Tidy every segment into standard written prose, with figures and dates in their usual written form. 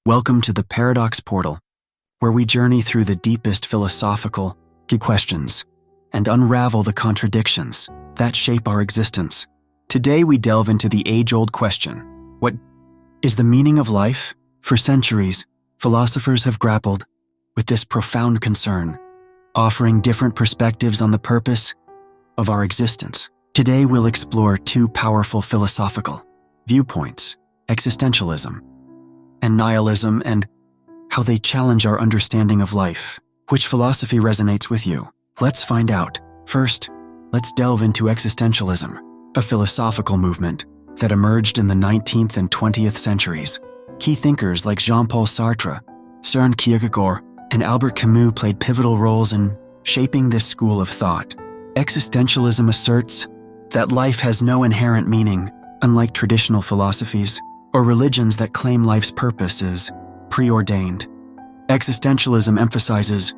Welcome to the Paradox Portal, where we journey through the deepest philosophical questions and unravel the contradictions that shape our existence. Today we delve into the age-old question: what is the meaning of life? For centuries, philosophers have grappled with this profound concern, offering different perspectives on the purpose of our existence. Today we'll explore two powerful philosophical viewpoints: existentialism and nihilism, and how they challenge our understanding of life. Which philosophy resonates with you? Let's find out. First, let's delve into existentialism, a philosophical movement that emerged in the 19th and 20th centuries. Key thinkers like Jean-Paul Sartre, Søren Kierkegaard, and Albert Camus played pivotal roles in shaping this school of thought. Existentialism asserts that life has no inherent meaning, unlike traditional philosophies or religions that claim life's purpose is preordained. Existentialism emphasizes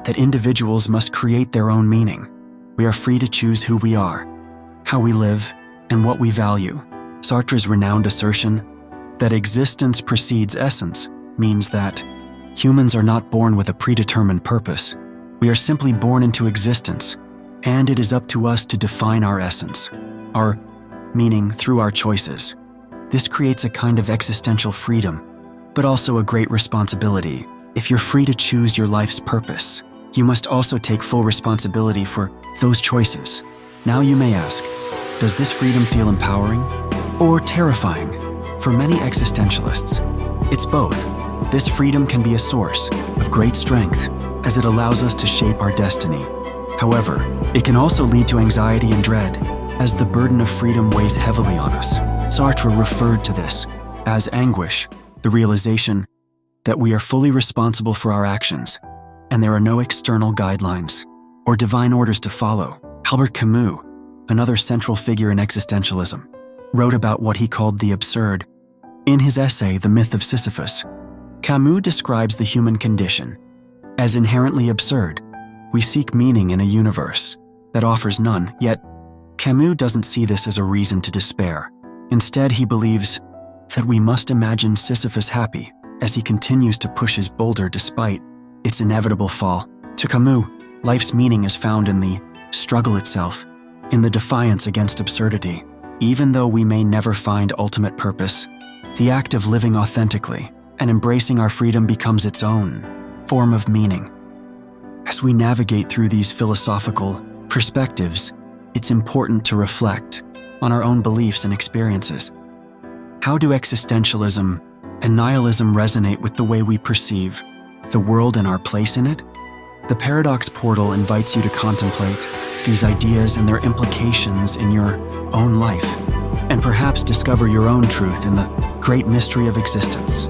that individuals must create their own meaning. We are free to choose who we are, how we live, and what we value. Sartre's renowned assertion that existence precedes essence means that humans are not born with a predetermined purpose. We are simply born into existence, and it is up to us to define our essence, our meaning, through our choices. This creates a kind of existential freedom, but also a great responsibility. If you're free to choose your life's purpose, you must also take full responsibility for those choices. Now you may ask, does this freedom feel empowering or terrifying? For many existentialists, it's both. This freedom can be a source of great strength as it allows us to shape our destiny. However, it can also lead to anxiety and dread as the burden of freedom weighs heavily on us. Sartre referred to this as anguish, the realization that we are fully responsible for our actions and there are no external guidelines or divine orders to follow. Albert Camus, another central figure in existentialism, wrote about what he called the absurd. In his essay, The Myth of Sisyphus, Camus describes the human condition as inherently absurd. We seek meaning in a universe that offers none, yet Camus doesn't see this as a reason to despair. Instead, he believes that we must imagine Sisyphus happy as he continues to push his boulder despite its inevitable fall. To Camus, life's meaning is found in the struggle itself, in the defiance against absurdity. Even though we may never find ultimate purpose, the act of living authentically and embracing our freedom becomes its own form of meaning. As we navigate through these philosophical perspectives, it's important to reflect on our own beliefs and experiences. How do existentialism and nihilism resonate with the way we perceive the world and our place in it? The Paradox Portal invites you to contemplate these ideas and their implications in your own life, and perhaps discover your own truth in the great mystery of existence.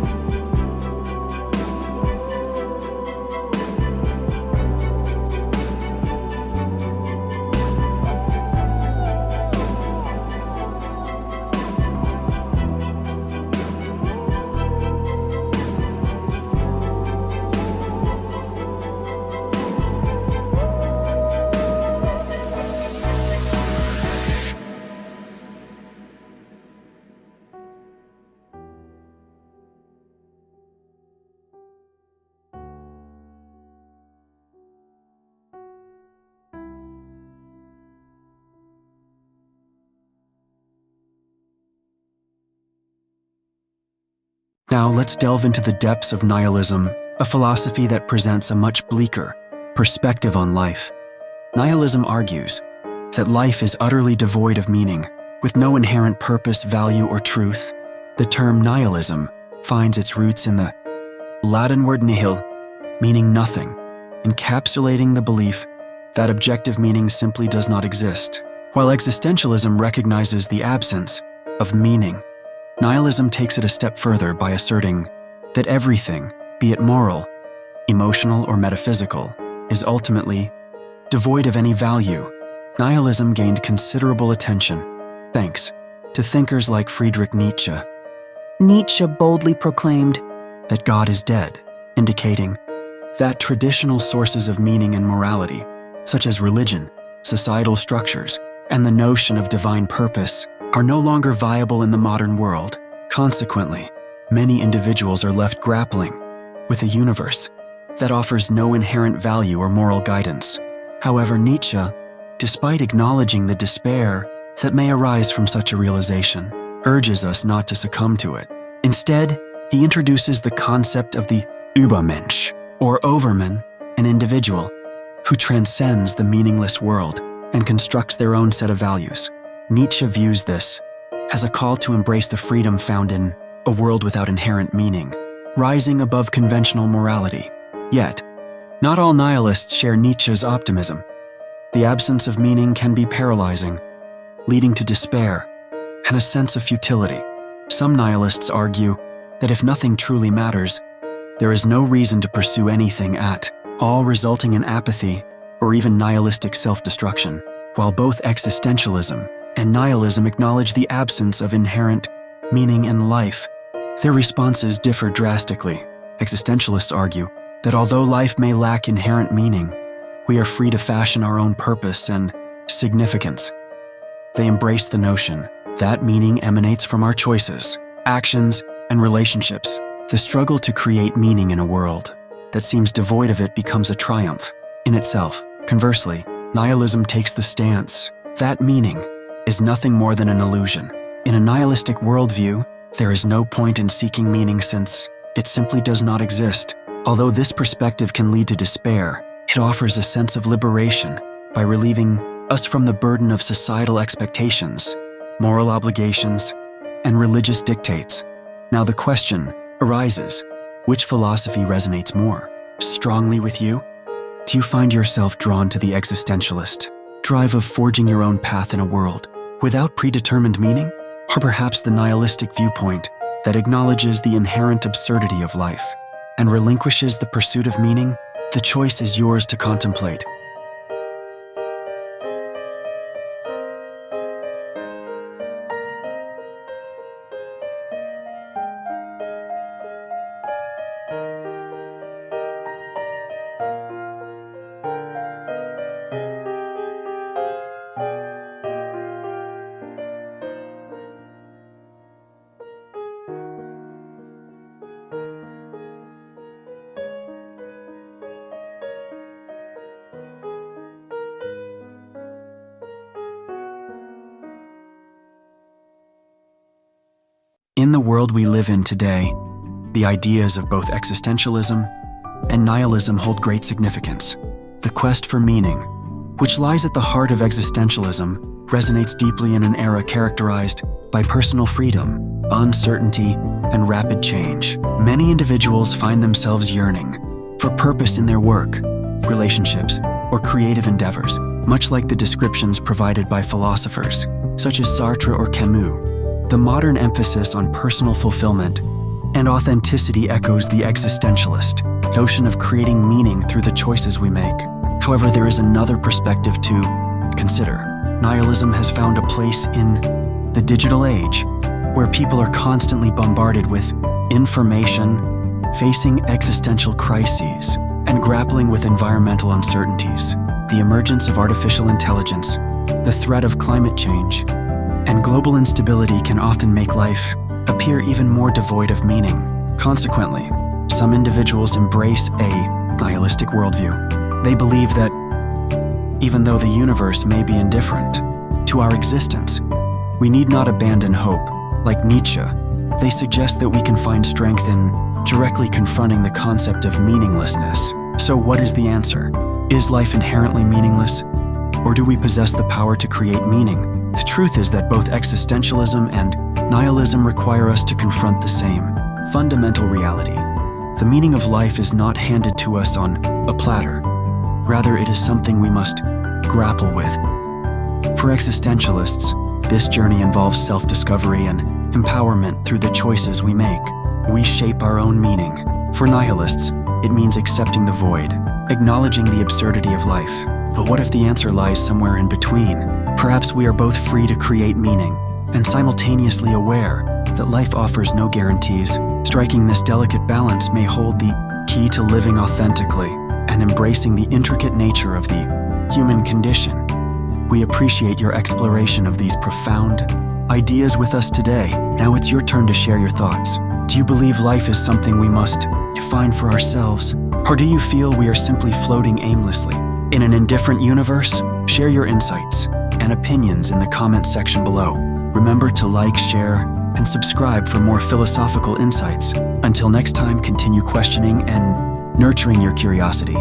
Now let's delve into the depths of nihilism, a philosophy that presents a much bleaker perspective on life. Nihilism argues that life is utterly devoid of meaning, with no inherent purpose, value, or truth. The term nihilism finds its roots in the Latin word nihil, meaning nothing, encapsulating the belief that objective meaning simply does not exist. While existentialism recognizes the absence of meaning, nihilism takes it a step further by asserting that everything, be it moral, emotional, or metaphysical, is ultimately devoid of any value. Nihilism gained considerable attention thanks to thinkers like Friedrich Nietzsche. Nietzsche boldly proclaimed that God is dead, indicating that traditional sources of meaning and morality, such as religion, societal structures, and the notion of divine purpose, are no longer viable in the modern world. Consequently, many individuals are left grappling with a universe that offers no inherent value or moral guidance. However, Nietzsche, despite acknowledging the despair that may arise from such a realization, urges us not to succumb to it. Instead, he introduces the concept of the Übermensch, or overman, an individual who transcends the meaningless world and constructs their own set of values. Nietzsche views this as a call to embrace the freedom found in a world without inherent meaning, rising above conventional morality. Yet, not all nihilists share Nietzsche's optimism. The absence of meaning can be paralyzing, leading to despair and a sense of futility. Some nihilists argue that if nothing truly matters, there is no reason to pursue anything at all, resulting in apathy or even nihilistic self-destruction. While both existentialism and nihilism acknowledge the absence of inherent meaning in life, their responses differ drastically. Existentialists argue that although life may lack inherent meaning, we are free to fashion our own purpose and significance. They embrace the notion that meaning emanates from our choices, actions, and relationships. The struggle to create meaning in a world that seems devoid of it becomes a triumph in itself. Conversely, nihilism takes the stance that meaning is nothing more than an illusion. In a nihilistic worldview, there is no point in seeking meaning since it simply does not exist. Although this perspective can lead to despair, it offers a sense of liberation by relieving us from the burden of societal expectations, moral obligations, and religious dictates. Now the question arises, which philosophy resonates more strongly with you? Do you find yourself drawn to the existentialist drive of forging your own path in a world without predetermined meaning? Or perhaps the nihilistic viewpoint that acknowledges the inherent absurdity of life and relinquishes the pursuit of meaning? The choice is yours to contemplate. In the world we live in today, the ideas of both existentialism and nihilism hold great significance. The quest for meaning, which lies at the heart of existentialism, resonates deeply in an era characterized by personal freedom, uncertainty, and rapid change. Many individuals find themselves yearning for purpose in their work, relationships, or creative endeavors, much like the descriptions provided by philosophers such as Sartre or Camus. The modern emphasis on personal fulfillment and authenticity echoes the existentialist notion of creating meaning through the choices we make. However, there is another perspective to consider. Nihilism has found a place in the digital age, where people are constantly bombarded with information, facing existential crises, and grappling with environmental uncertainties. The emergence of artificial intelligence, the threat of climate change, and global instability can often make life appear even more devoid of meaning. Consequently, some individuals embrace a nihilistic worldview. They believe that even though the universe may be indifferent to our existence, we need not abandon hope. Like Nietzsche, they suggest that we can find strength in directly confronting the concept of meaninglessness. So what is the answer? Is life inherently meaningless? Or do we possess the power to create meaning? The truth is that both existentialism and nihilism require us to confront the same fundamental reality. The meaning of life is not handed to us on a platter. Rather, it is something we must grapple with. For existentialists, this journey involves self-discovery and empowerment through the choices we make. We shape our own meaning. For nihilists, it means accepting the void, acknowledging the absurdity of life. But what if the answer lies somewhere in between? Perhaps we are both free to create meaning and simultaneously aware that life offers no guarantees. Striking this delicate balance may hold the key to living authentically and embracing the intricate nature of the human condition. We appreciate your exploration of these profound ideas with us today. Now it's your turn to share your thoughts. Do you believe life is something we must define for ourselves? Or do you feel we are simply floating aimlessly in an indifferent universe? Share your insights and opinions in the comments section below. Remember to like, share, and subscribe for more philosophical insights. Until next time, continue questioning and nurturing your curiosity.